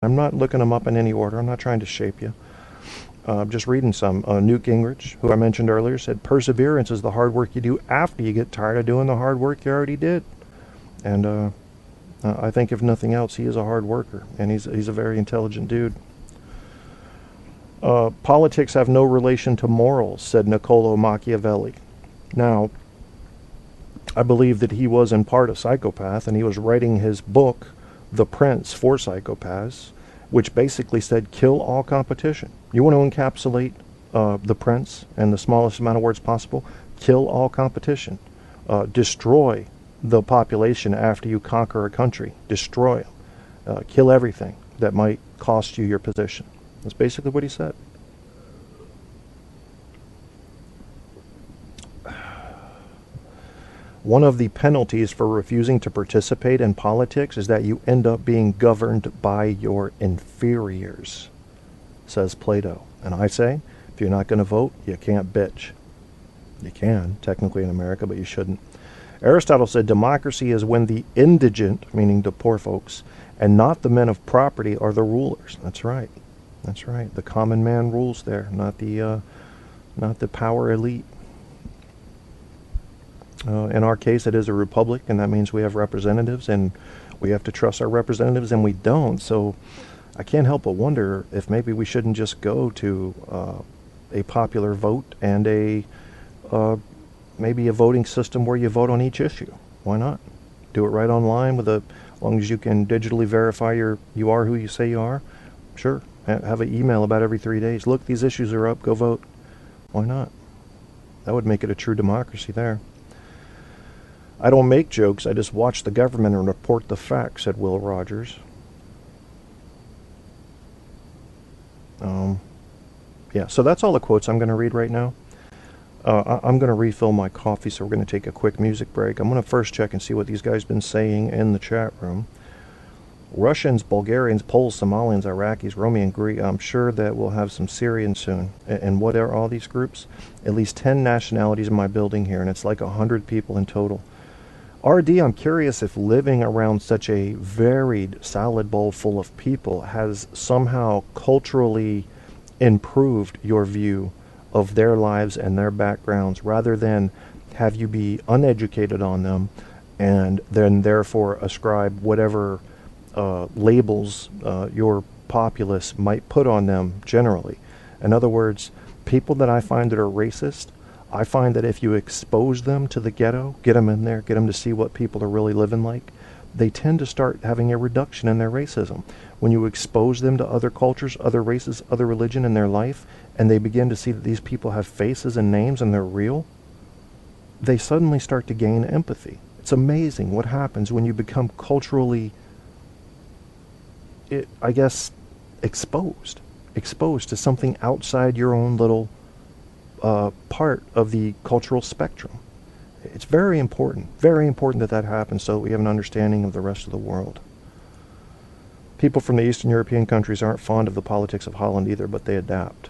I'm not looking them up in any order. I'm not trying to shape you. I'm just reading some. Newt Gingrich, who I mentioned earlier, said perseverance is the hard work you do after you get tired of doing the hard work you already did. And I think if nothing else, he is a hard worker, and he's a very intelligent dude. Politics have no relation to morals, said Niccolo Machiavelli. Now, I believe that he was in part a psychopath, and he was writing his book, The Prince, for psychopaths, which basically said kill all competition. You want to encapsulate The Prince in the smallest amount of words possible? Kill all competition. Destroy the population after you conquer a country. Destroy them. Kill everything that might cost you your position. That's basically what he said. One of the penalties for refusing to participate in politics is that you end up being governed by your inferiors, says Plato. And I say, if you're not going to vote, you can't bitch. You can, technically in America, but you shouldn't. Aristotle said democracy is when the indigent, meaning the poor folks, and not the men of property are the rulers. That's right. That's right. The common man rules there, not the power elite. In our case, it is a republic, and that means we have representatives, and we have to trust our representatives, and we don't. So I can't help but wonder if maybe we shouldn't just go to a popular vote and maybe a voting system where you vote on each issue. Why not? Do it right online as long as you can digitally verify you are who you say you are. Sure. Have an email about every 3 days. Look, these issues are up. Go vote. Why not? That would make it a true democracy there. I don't make jokes. I just watch the government and report the facts, said Will Rogers. Yeah, so that's all the quotes I'm going to read right now. I'm going to refill my coffee, so we're going to take a quick music break. I'm going to first check and see what these guys have been saying in the chat room. Russians, Bulgarians, Poles, Somalians, Iraqis, Romanian, Greek. I'm sure that we'll have some Syrians soon. And what are all these groups? At least 10 nationalities in my building here, and it's like 100 people in total. RD, I'm curious if living around such a varied salad bowl full of people has somehow culturally improved your view of their lives and their backgrounds, rather than have you be uneducated on them and then therefore ascribe whatever labels your populace might put on them generally. In other words, people that I find that are racist, I find that if you expose them to the ghetto, get them in there, get them to see what people are really living like, they tend to start having a reduction in their racism. When you expose them to other cultures, other races, other religion in their life, and they begin to see that these people have faces and names and they're real, they suddenly start to gain empathy. It's amazing what happens when you become culturally, exposed to something outside your own little part of the cultural spectrum. It's very important that that happens so that we have an understanding of the rest of the world. People from the Eastern European countries aren't fond of the politics of Holland either, but they adapt.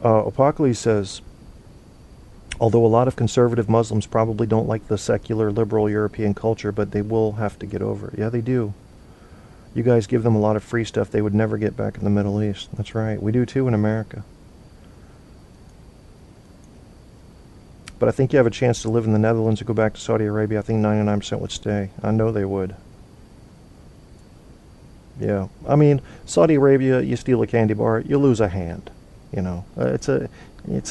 Opocles says, although a lot of conservative Muslims probably don't like the secular, liberal European culture, but they will have to get over it. Yeah, they do. You guys give them a lot of free stuff they would never get back in the Middle East. That's right. We do too in America. But I think you have a chance to live in the Netherlands or go back to Saudi Arabia. I think 99% would stay. I know they would. Yeah. I mean, Saudi Arabia, you steal a candy bar, you lose a hand. You know, it's a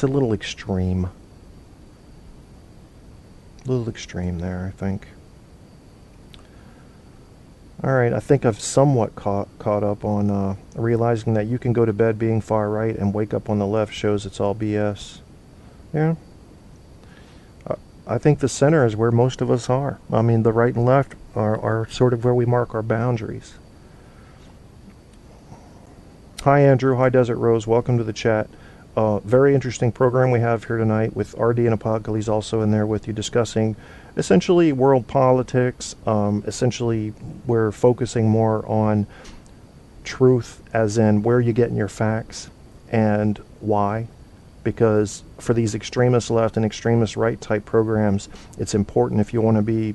little extreme. A little extreme there, I think. All right, I think I've somewhat caught up on realizing that you can go to bed being far right and wake up on the left shows it's all BS. Yeah. I think the center is where most of us are. I mean, the right and left are sort of where we mark our boundaries. Hi, Andrew. Hi, Desert Rose. Welcome to the chat. Very interesting program we have here tonight with RD and Apocalypse also in there with you, discussing essentially world politics. Essentially, we're focusing more on truth, as in where you're getting your facts and why. Because for these extremist left and extremist right type programs, it's important, if you want to be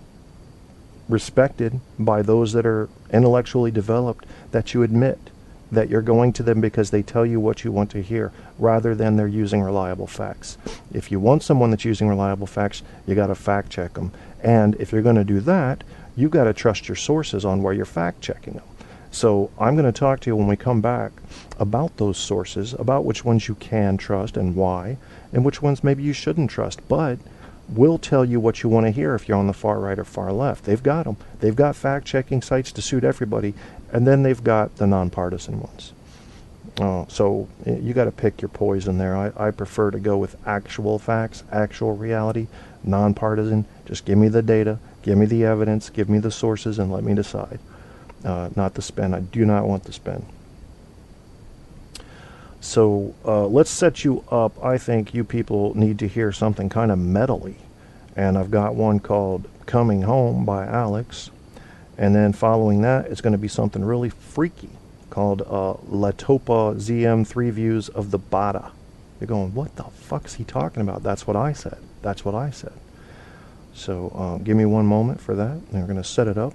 respected by those that are intellectually developed, that you admit that you're going to them because they tell you what you want to hear, rather than they're using reliable facts. If you want someone that's using reliable facts, you got to fact check them. And if you're going to do that, you got to trust your sources on where you're fact checking them. So I'm going to talk to you when we come back about those sources, about which ones you can trust and why, and which ones maybe you shouldn't trust, but will tell you what you want to hear if you're on the far right or far left. They've got them. They've got fact-checking sites to suit everybody, and then they've got the nonpartisan ones. So you got to pick your poison there. I prefer to go with actual facts, actual reality, nonpartisan. Just give me the data, give me the evidence, give me the sources, and let me decide. Not the spin. I do not want the spin. So let's set you up. I think you people need to hear something kind of metally. And I've got one called Coming Home by Alex. And then following that, it's going to be something really freaky called La Topa ZM 3 Views of the Bada. You're going, what the fuck's he talking about? That's what I said. That's what I said. So give me one moment for that. And we're going to set it up.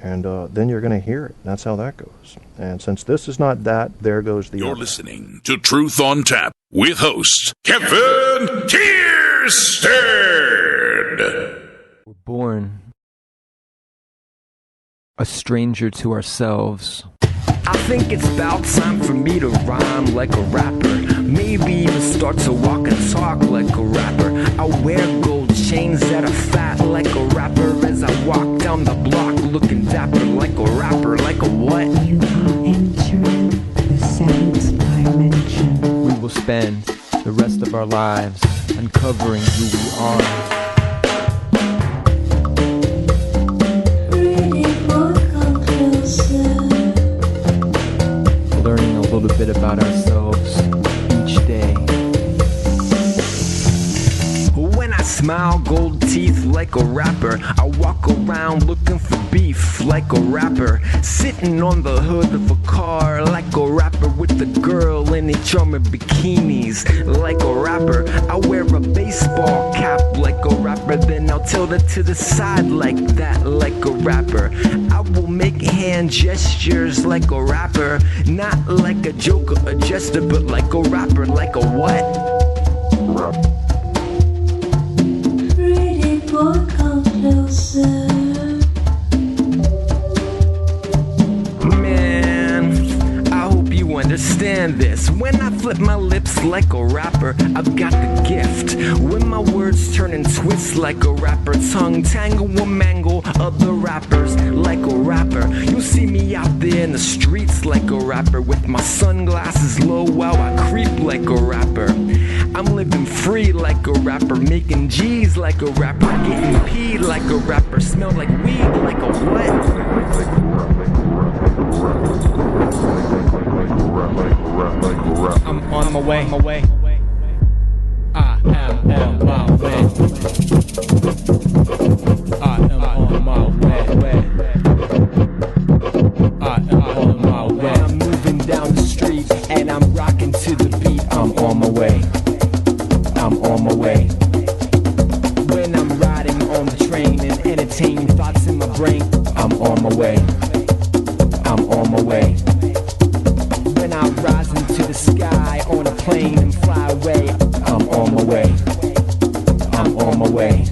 And then you're going to hear it. That's how that goes. And since this is not that, there goes the You're other. listening to Truth on Tap with host Kevin Kierstead. We're born a stranger to ourselves. I think it's about time for me to rhyme like a rapper. Maybe even start to walk and talk like a rapper. I wear gold chains that are fat like a rapper as I walk down the block looking dapper like a rapper. Like a what? You are entering the seventh dimension. We will spend the rest of our lives uncovering who we are. Learning a little bit about ourselves each day. When I smile, gold teeth like a rapper. I walk around looking for beef like a rapper. Sitting on the hood of a car like a rapper, with the girl in each arm in bikinis like a rapper. I wear a baseball cap like a rapper, then I'll tilt it to the side like that like a rapper. I will make hand gestures like a rapper, not like a joker, a jester, but like a rapper. Like a what? Pretty boy, come closer. Man, I hope you understand this. When I flip my lips like a rapper, I've got the gift. When my words turn and twist like a rapper, tongue tangle or mangle other rappers like a rapper. You'll see me out there in the streets like a rapper, with my sunglasses low while I creep like a rapper. I'm living free like a rapper, making G's like a rapper, getting peed like a rapper, smell like weed like a what? I'm on my way. I am on my way. I am on my way. I am on my way. I'm moving down the street and I'm rocking to the beat. I'm on my way. I'm on my way. When I'm riding on the train and entertaining thoughts in my brain, I'm on my way. I'm on my way. When I rise into the sky on a plane and fly away, I'm on my way. I'm on my way.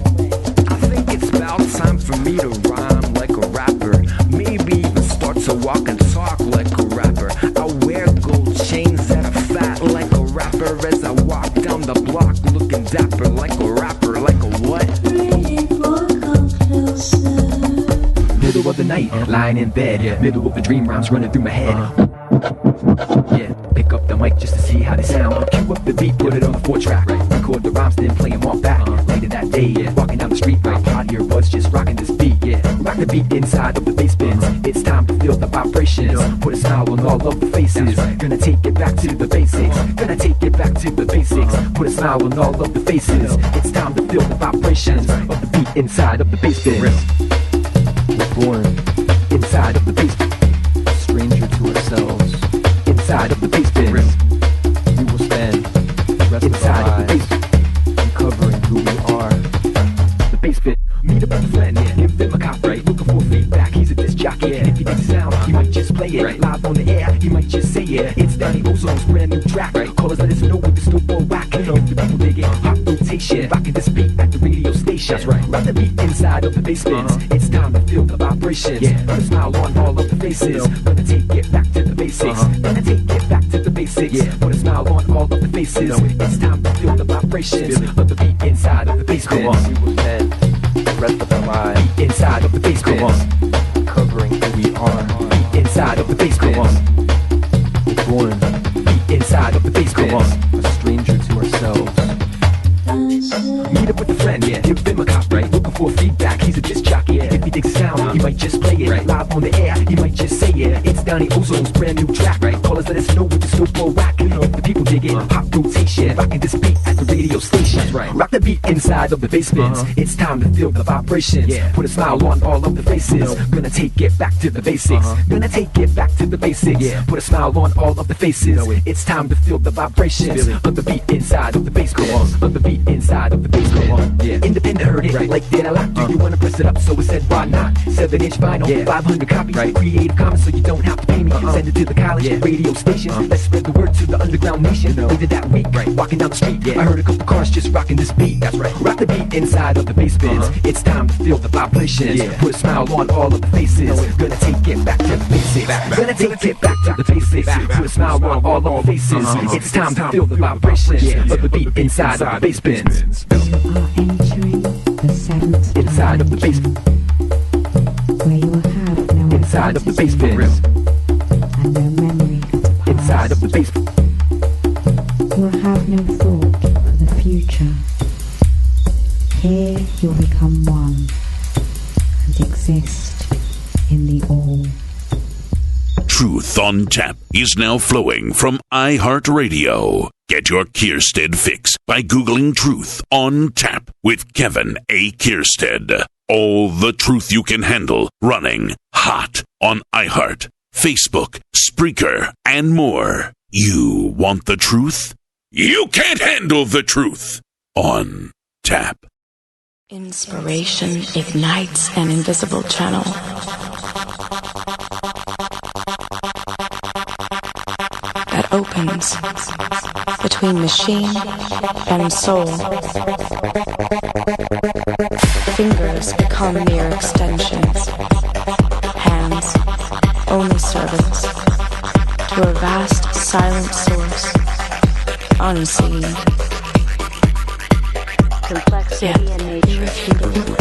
I think it's about time for me to rhyme like a rapper. Maybe even start to walk and talk like a rapper. I wear gold chains that are fat like a rapper as I walk down the block looking dapper like a rapper. Like a what? Pretty boy, come closer. Middle of the night, lying in bed. Middle of the dream, rhymes running through my head. Yeah, pick up the mic just to see how they sound. Cue up the beat, put it on the 4-track. Record the rhymes, then play them all back. Later that day, walking down the street, my pod earbuds just rocking this beat. Yeah, rock the beat inside of the bass bins. It's time to feel the vibrations. Put a smile on all of the faces. Gonna take it back to the basics. Gonna take it back to the basics. Put a smile on all of the faces. It's time to feel the vibrations of the beat inside of the bass bins. We're born Inside of the bass bins. a stranger to ourselves. Inside of the bass bins. We will spend the rest Inside of our of the lives bass uncovering who we are. The bass bit, meet up with a friend, give them a cop right. live on the air, he might just say it. It's Danny Ozone's brand new track. Call us, let us know with the snowball whack. If the people dig it, hot rotation, rocking this beat at the radio station. That's right. Rock the beat inside of the basements. It's time to feel the vibrations. Put a smile on all of the faces. Gonna take it back to the basics. Gonna take it back to the basics. Put a smile on all of the faces. It's time to feel the vibrations of the beat inside of the basement. Come on, we will spend the rest of our lives Beat inside of the basement. Come on, covering who we are. Beat inside of the basement. Come on, we're born. Beat inside of the basement. Come on, a stranger to ourselves. Meet up with a friend, give him a copy. Looking for feedback, he's a disc jockey. If he digs a sound, he might just play it. Live on the air, he might just say it. It's Donnie Ozone's brand new track. Call us, let us know with the snowball whack. If the people dig it, hot rotation, rocking this beat at the radio station. Rock the beat inside of the basements. It's time to feel the vibrations. Put a smile on all of the faces. Gonna take it back to the basics. Gonna take it back to the basics. Put a smile on all of the faces. It's time to feel the vibrations of the beat inside of the basement. Of the beat inside of the basement. Independent heard it, like that I like. Do you wanna press it up? So it said why not? 7-inch vinyl, 500 copies. Creative Commons, so you don't have to pay me. Send it to the college radio station. Let's spread the word to the underground nation. Later that week, walking down the street, I heard a couple cars just rocking this beat. That's right. Rock the beat inside of the basements. It's time to feel the vibrations. Put a smile on all of the faces. Gonna take it back to the basics. Gonna take it back to the basics. Put a smile on all of the faces. It's time to feel the vibrations of the beat inside of the basements. You are entering the seventh Inside of the basement. where you will have no Inside of the identity basement. and no memory of the past. Inside of the basement. You will have no thought for the future. Here you'll become one and exist in the all. Truth on Tap is now flowing from iHeartRadio. Get your Kierstead fix by Googling Truth on Tap with Kevin A. Kierstead. All the truth you can handle running hot on iHeart, Facebook, Spreaker, and more. You want the truth? You can't handle the truth on Tap. Inspiration ignites an invisible channel. That opens between machine and soul. Fingers become mere extensions. Hands, only servants to a vast silent source, unseen. Complexity and nature. Irrefutable.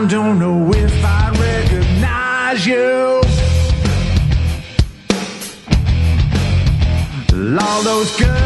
Don't know if I recognize you. All those girls